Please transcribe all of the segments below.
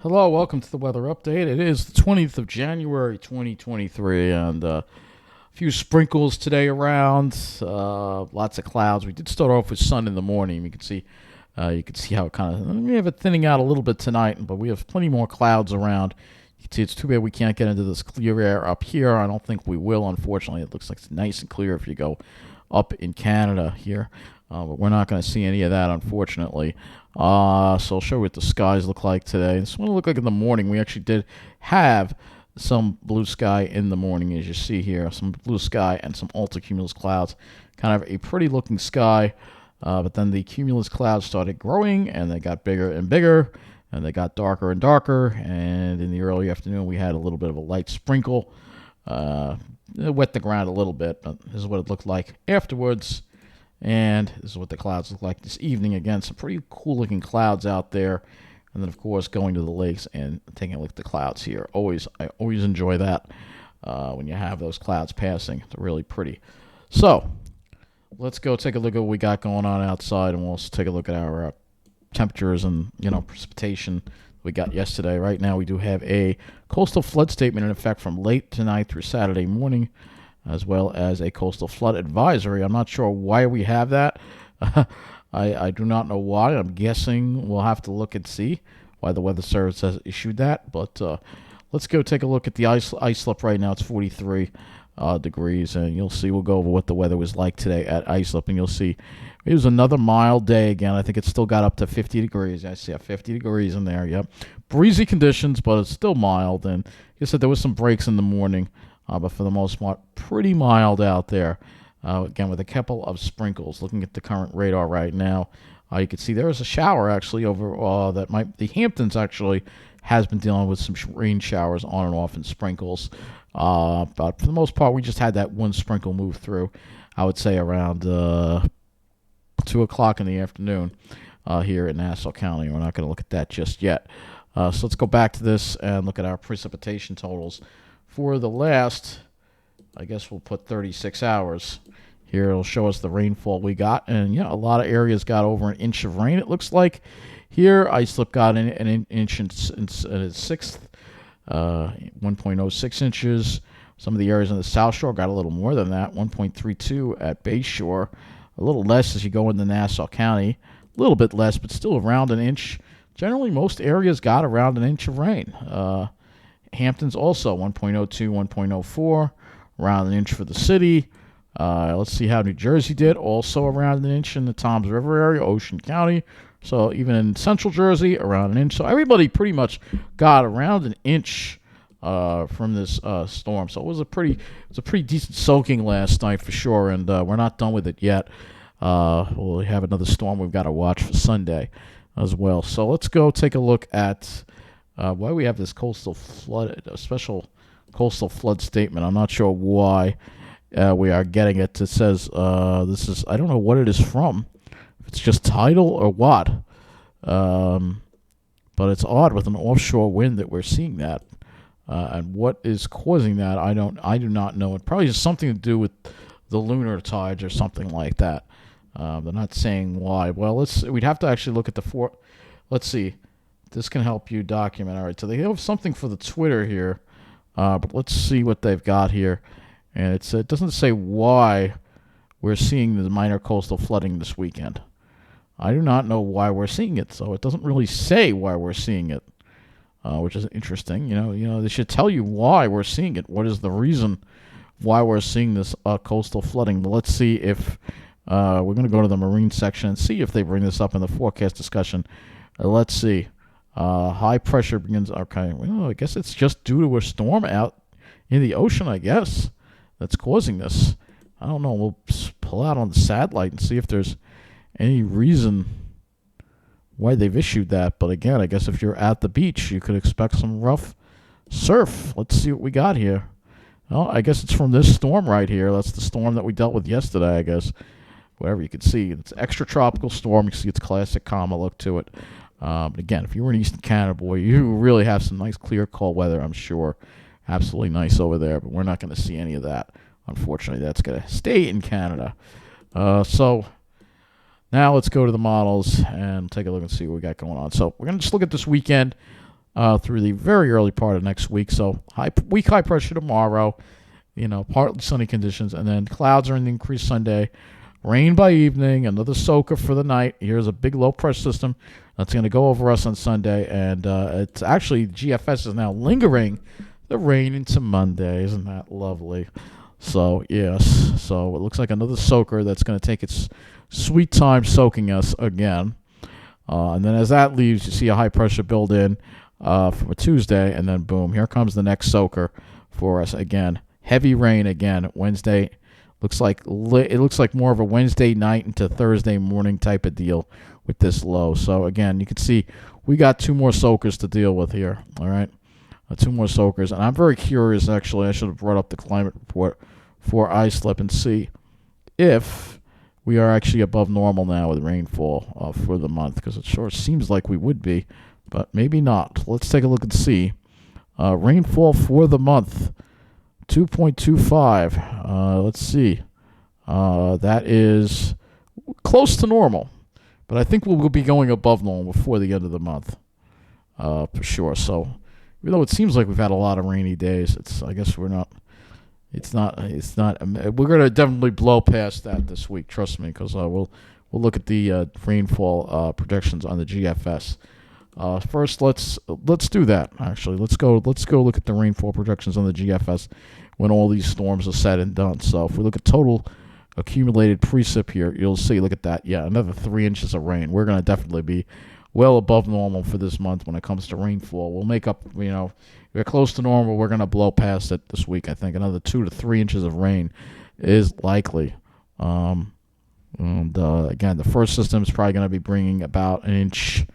Hello, welcome to the weather update. It is the 20th of January, 2023, and a few sprinkles today around. Lots of clouds. We did start off with sun in the morning. You can see how it kind of we have it thinning out a little bit tonight, but we have plenty more clouds around. You can see it's too bad we can't get into this clear air up here. I don't think we will, unfortunately. It looks like it's nice and clear if you go up in Canada here. But we're not going to see any of that, unfortunately. So I'll show you what the skies look like today. This is what it looked like in the morning. We actually did have some blue sky in the morning, as you see here. Some blue sky and some altocumulus clouds. Kind of a pretty looking sky. But then the cumulus clouds started growing, and they got bigger and bigger, and they got darker and darker. And in the early afternoon, we had a little bit of a light sprinkle. It wet the ground a little bit, but this is what it looked like afterwards. And this is what the clouds look like this evening. Again, some pretty cool looking clouds out there. And then, of course, going to the lakes and taking a look at the clouds here. I always enjoy that when you have those clouds passing. They're really pretty. So let's go take a look at what we got going on outside, and we'll take a look at our temperatures and precipitation we got yesterday. Right now, we do have a coastal flood statement in effect from late tonight through Saturday morning, as well as a coastal flood advisory. I'm not sure why we have that. I do not know why. I'm guessing we'll have to look and see why the Weather Service has issued that. But let's go take a look at the ice slip right now. It's 43 degrees, and you'll see. We'll go over what the weather was like today at Islip, and you'll see it was another mild day again. I think it still got up to 50 degrees. I see 50 degrees in there. Yep, breezy conditions, but it's still mild. And like I said, there was some breaks in the morning. But for the most part, pretty mild out there. Again, with a couple of sprinkles. Looking at the current radar right now, you can see there is a shower actually over the Hamptons actually has been dealing with some rain showers on and off and sprinkles. But for the most part, we just had that one sprinkle move through. I would say around 2 o'clock in the afternoon here in Nassau County. We're not going to look at that just yet. So let's go back to this and look at our precipitation totals. For the last, I guess we'll put 36 hours. Here it'll show us the rainfall we got. And, a lot of areas got over an inch of rain, it looks like. Here, Islip got an inch in its sixth, 1.06 inches. Some of the areas on the South Shore got a little more than that, 1.32 at Bay Shore. A little less as you go into Nassau County. A little bit less, but still around an inch. Generally, most areas got around an inch of rain. Hamptons also 1.02, 1.04, around an inch for the city. Let's see how New Jersey did. Also around an inch in the Toms River area, Ocean County. So even in Central Jersey, around an inch. So everybody pretty much got around an inch from this storm. So it was a pretty decent soaking last night for sure. And we're not done with it yet. We'll have another storm we've got to watch for Sunday as well. So let's go take a look at why we have this special coastal flood statement. I'm not sure why we are getting it. It says this is, I don't know what it is from. If it's just tidal or what. But it's odd with an offshore wind that we're seeing that. And what is causing that, I do not know. It probably has something to do with the lunar tides or something like that. They're not saying why. Well, we'd have to actually look at let's see. This can help you document. All right, so they have something for the Twitter here, but let's see what they've got here. And it doesn't say why we're seeing the minor coastal flooding this weekend. I do not know why we're seeing it, so it doesn't really say why we're seeing it, which is interesting. They should tell you why we're seeing it. What is the reason why we're seeing this coastal flooding? But let's see if we're going to go to the marine section and see if they bring this up in the forecast discussion. Let's see. High pressure begins. Okay, well, I guess it's just due to a storm out in the ocean, I guess, that's causing this. I don't know. We'll pull out on the satellite and see if there's any reason why they've issued that. But again, I guess if you're at the beach, you could expect some rough surf. Let's see what we got here. Well, I guess it's from this storm right here. That's the storm that we dealt with yesterday, I guess. Whatever you can see. It's extratropical storm. You can see its classic comma look to it. But again, if you were in Eastern Canada, boy, you really have some nice, clear, cold weather, I'm sure. Absolutely nice over there, but we're not going to see any of that. Unfortunately, that's going to stay in Canada. So now let's go to the models and take a look and see what we got going on. So we're going to just look at this weekend. through the very early part of next week. So weak high pressure tomorrow, partly sunny conditions, and then clouds are in the increase Sunday. Rain by evening, another soaker for the night. Here's a big low pressure system that's going to go over us on Sunday, and it's actually GFS is now lingering the rain into Monday. Isn't that lovely? So yes, so it looks like another soaker that's going to take its sweet time soaking us again. And then as that leaves, you see a high pressure build in for Tuesday, and then boom, here comes the next soaker for us again. Heavy rain again Wednesday. Looks like more of a Wednesday night into Thursday morning type of deal with this low. So again, you can see we got two more soakers to deal with here. All right, two more soakers, and I'm very curious. Actually, I should have brought up the climate report for iSlip and see if we are actually above normal now with rainfall for the month, because it sure seems like we would be, but maybe not. Let's take a look and see. Rainfall for the month, 2.25. Let's see. That is close to normal, but I think we'll be going above normal before the end of the month, for sure. So even though it seems like we've had a lot of rainy days, I guess we're not. It's not. We're gonna definitely blow past that this week. Trust me, because we'll look at the rainfall projections on the GFS. First, let's do that. Actually, let's go look at the rainfall projections on the GFS when all these storms are said and done. So if we look at total accumulated precip here, you'll see. Look at that. Yeah, another 3 inches of rain. We're gonna definitely be well above normal for this month when it comes to rainfall. We'll make up. We're close to normal. We're going to blow past it this week. I think another 2 to 3 inches of rain is likely. Again, the first system is probably going to be bringing about an inch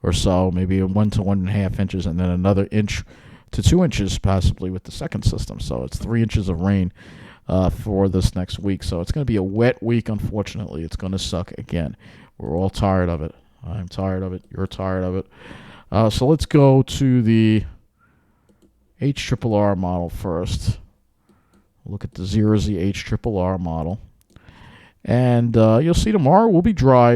or so, maybe 1 to 1.5 inches, and then another inch to 2 inches possibly with the second system. So it's 3 inches of rain for this next week. So it's going to be a wet week, unfortunately. It's going to suck again. We're all tired of it. I'm tired of it. You're tired of it. So let's go to the HRRR model first. Look at the 0Z HRRR model. And you'll see tomorrow will be dry,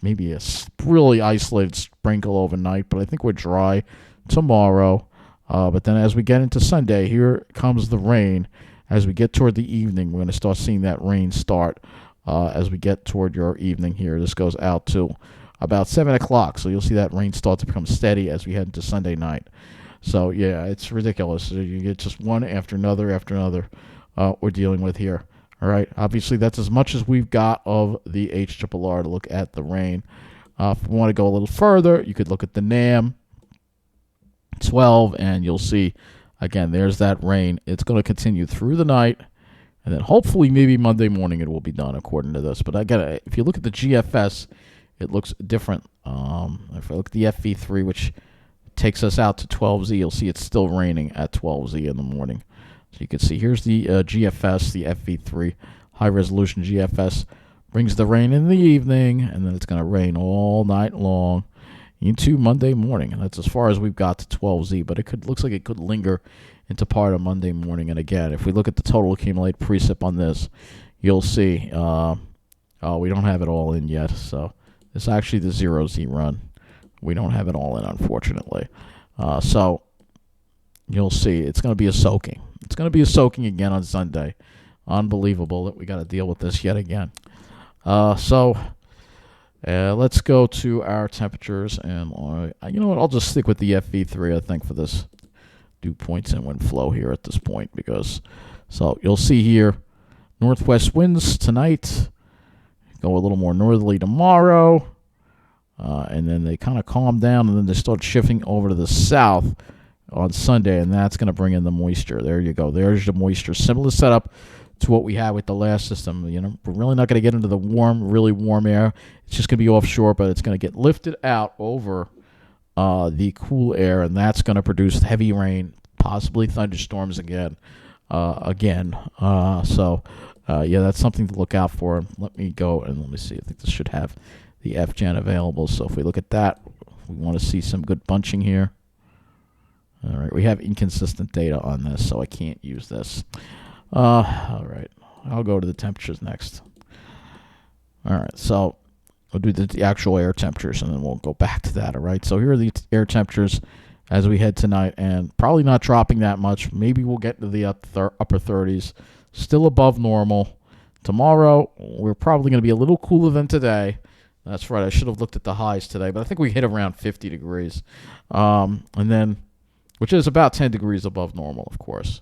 maybe a really isolated sprinkle overnight, but I think we're dry tomorrow. But then as we get into Sunday, here comes the rain. As we get toward the evening, we're going to start seeing that rain start as we get toward your evening here. This goes out to about 7 o'clock, so you'll see that rain start to become steady as we head into Sunday night. So, yeah, it's ridiculous. You get just one after another we're dealing with here. All right, obviously that's as much as we've got of the HRRR to look at the rain. If we want to go a little further, you could look at the NAM 12, and you'll see, again, there's that rain. It's going to continue through the night, and then hopefully maybe Monday morning it will be done according to this. But again, if you look at the GFS, it looks different. If I look at the FV3, which takes us out to 12Z, you'll see it's still raining at 12Z in the morning. So you can see here's the GFS, the FV3 high resolution GFS brings the rain in the evening, and then it's going to rain all night long into Monday morning. And that's as far as we've got to 12Z, but looks like it could linger into part of Monday morning. And again, if we look at the total accumulated precip on this, you'll see we don't have it all in yet. So it's actually the 0Z run. We don't have it all in, unfortunately. So you'll see it's going to be a soaking. It's going to be a soaking again on Sunday. Unbelievable that we got to deal with this yet again. So let's go to our temperatures. And you know what? I'll just stick with the FV3, I think, for this dew points and wind flow here at this point. So you'll see here, northwest winds tonight. Go a little more northerly tomorrow. And then they kind of calm down, and then they start shifting over to the south on Sunday, and that's going to bring in the moisture. There you go. There's the moisture. Similar setup to what we had with the last system. We're really not going to get into the really warm air. It's just going to be offshore, but it's going to get lifted out over the cool air, and that's going to produce heavy rain, possibly thunderstorms again. So that's something to look out for. Let me go and let me see. I think this should have the FGen available. So if we look at that, we want to see some good bunching here. All right, we have inconsistent data on this, so I can't use this. All right, I'll go to the temperatures next. All right, so we'll do the actual air temperatures, and then we'll go back to that, all right? So here are the air temperatures as we head tonight, and probably not dropping that much. Maybe we'll get into the upper 30s, still above normal. Tomorrow, we're probably going to be a little cooler than today. That's right. I should have looked at the highs today, but I think we hit around 50 degrees, and then, which is about 10 degrees above normal, of course.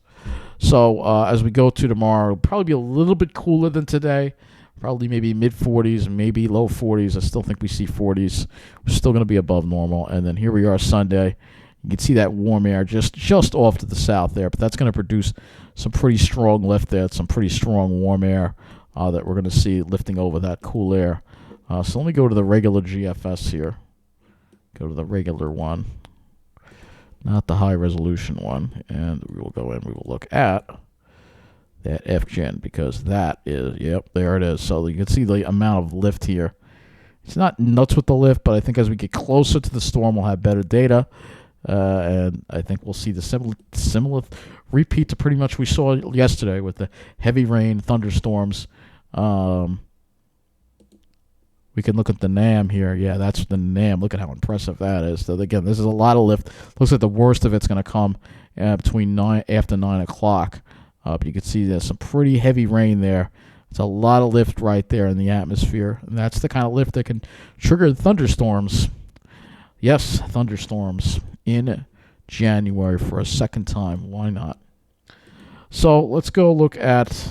So as we go to tomorrow, it'll probably be a little bit cooler than today. Probably maybe mid 40s, maybe low 40s. I still think we see 40s. We're still going to be above normal. And then here we are Sunday. You can see that warm air just off to the south there, but that's going to produce some pretty strong lift there, some pretty strong warm air that we're going to see lifting over that cool air. So let me go to the regular GFS here. Go to the regular one, not the high resolution one, and we will go in. We will look at that FGen, because that is, yep, there it is. So you can see the amount of lift here. It's not nuts with the lift, but I think as we get closer to the storm, we'll have better data. And I think we'll see the similar repeat to pretty much we saw yesterday with the heavy rain, thunderstorms. We can look at the NAM here. Yeah, that's the NAM. Look at how impressive that is. So again, this is a lot of lift. Looks like the worst of it's going to come between after 9 o'clock. But you can see there's some pretty heavy rain there. It's a lot of lift right there in the atmosphere. And that's the kind of lift that can trigger thunderstorms. Yes, thunderstorms in January for a second time. Why not? So let's go look at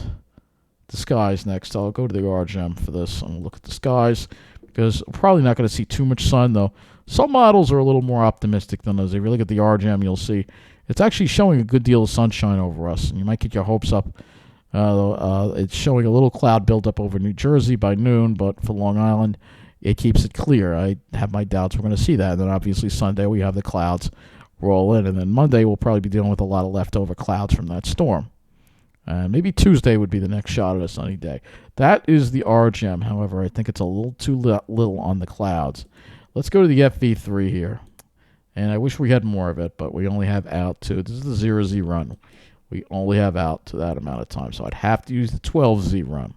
the skies next. I'll go to the RGM for this and look at the skies, because we're probably not going to see too much sun, though. Some models are a little more optimistic than others. If you look at the RGM, you'll see it's actually showing a good deal of sunshine over us, and you might get your hopes up. It's showing a little cloud buildup over New Jersey by noon, but for Long Island, it keeps it clear. I have my doubts we're going to see that. And then obviously Sunday we have the clouds roll in, and then Monday we'll probably be dealing with a lot of leftover clouds from that storm. And maybe Tuesday would be the next shot at a sunny day. That is the RGM. However, I think it's a little too little on the clouds. Let's go to the FV3 here. And I wish we had more of it, but we only have out to, this is the 0Z run. We only have out to that amount of time. So I'd have to use the 12Z run.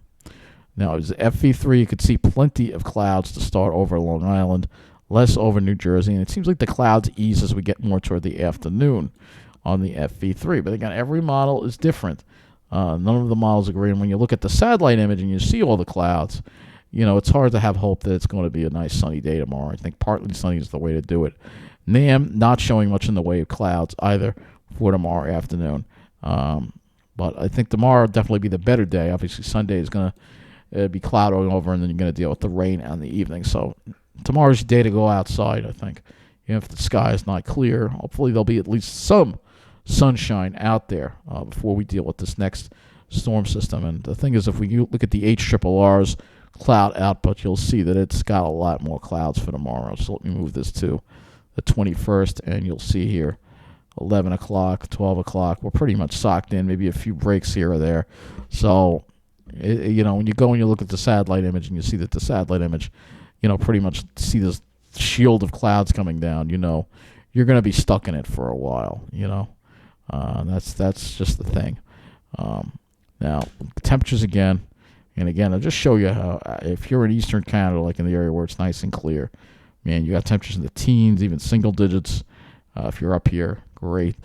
Now, as FV3, you could see plenty of clouds to start over Long Island, less over New Jersey. And it seems like the clouds ease as we get more toward the afternoon on the FV3. But again, every model is different. None of the models agree. And when you look at the satellite image and you see all the clouds, you know, it's hard to have hope that it's going to be a nice sunny day tomorrow. I think partly sunny is the way to do it. NAM not showing much in the way of clouds either for tomorrow afternoon. But I think tomorrow will definitely be the better day. Obviously, Sunday is going to be clouding over, and then you're going to deal with the rain on the evening. So tomorrow's your day to go outside, I think. Even if the sky is not clear, hopefully there'll be at least some sunshine out there before we deal with this next storm system. And the thing is, if we look at the HRRR's cloud output, you'll see that it's got a lot more clouds for tomorrow. So let me move this to the 21st, and you'll see here 11 o'clock, 12 o'clock. We're pretty much socked in, maybe a few breaks here or there. So, you know, when you go and you look at the satellite image and you see that the satellite image, you know, pretty much see this shield of clouds coming down, you know, you're going to be stuck in it for a while, you know. That's just the thing. Now, temperatures again, and again, I'll just show you how, if you're in eastern Canada, like in the area where it's nice and clear, man, you got temperatures in the teens, even single digits. If you're up here, great.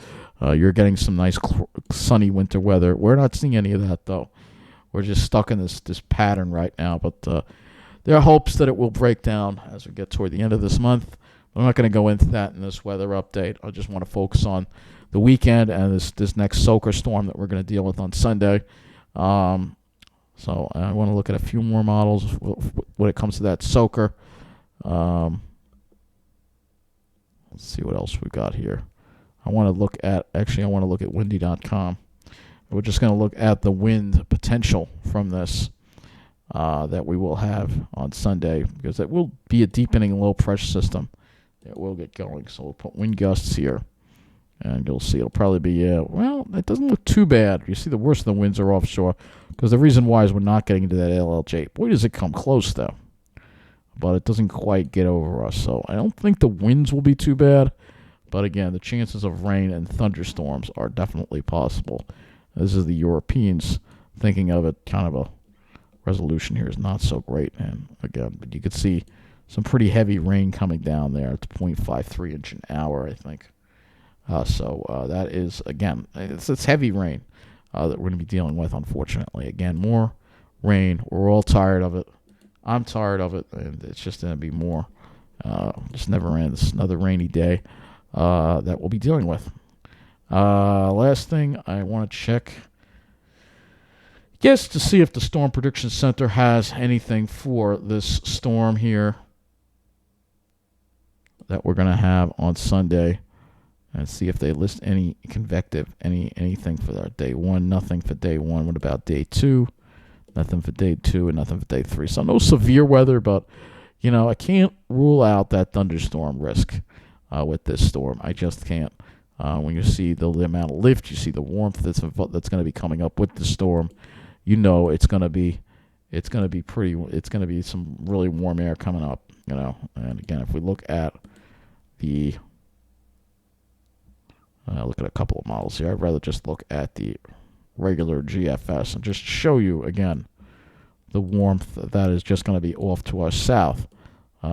You're getting some nice sunny winter weather. We're not seeing any of that, though. We're just stuck in this pattern right now. But there are hopes that it will break down as we get toward the end of this month. I'm not going to go into that in this weather update. I just want to focus on the weekend and this next soaker storm that we're going to deal with on Sunday. So I want to look at a few more models when it comes to that soaker. Let's see what else we got here. I want to look at windy.com. We're just going to look at the wind potential from this that we will have on Sunday, because it will be a deepening low pressure system that will get going. So we'll put wind gusts here, and you'll see it'll probably be, well, it doesn't look too bad. You see the worst of the winds are offshore, because the reason why is we're not getting into that LLJ. Boy, does it come close, though. But it doesn't quite get over us. So I don't think the winds will be too bad. But again, the chances of rain and thunderstorms are definitely possible. This is the Europeans thinking of it. Kind of a resolution here is not so great. And again, but you could see some pretty heavy rain coming down there. It's 0.53 inch an hour, I think. So that is, again, it's heavy rain that we're going to be dealing with, unfortunately. Again, more rain. We're all tired of it. I'm tired of it, and it's just going to be more. Just never ends. Another rainy day that we'll be dealing with. Last thing I want to check, just to see if the Storm Prediction Center has anything for this storm here that we're going to have on Sunday, and see if they list any convective, anything for our day one. Nothing for day one. What about day two? Nothing for day two, and nothing for day three. So no severe weather, but I can't rule out that thunderstorm risk with this storm. I just can't. When you see the amount of lift, you see the warmth that's going to be coming up with the storm. It's going to be some really warm air coming up. And again, if we look at look at a couple of models here, I'd rather just look at the regular GFS and just show you again the warmth that is just going to be off to our south.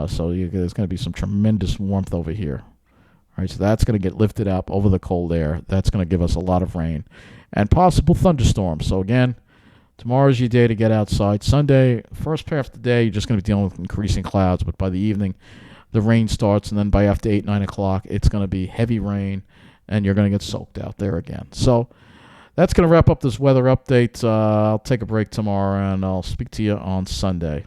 So there's going to be some tremendous warmth over here. All right, so that's going to get lifted up over the cold air. That's going to give us a lot of rain and possible thunderstorms. So again, tomorrow's your day to get outside. Sunday, first half of the day, you're just going to be dealing with increasing clouds, but by the evening, the rain starts, and then by after 8, 9 o'clock, it's going to be heavy rain, and you're going to get soaked out there again. So that's going to wrap up this weather update. I'll take a break tomorrow, and I'll speak to you on Sunday.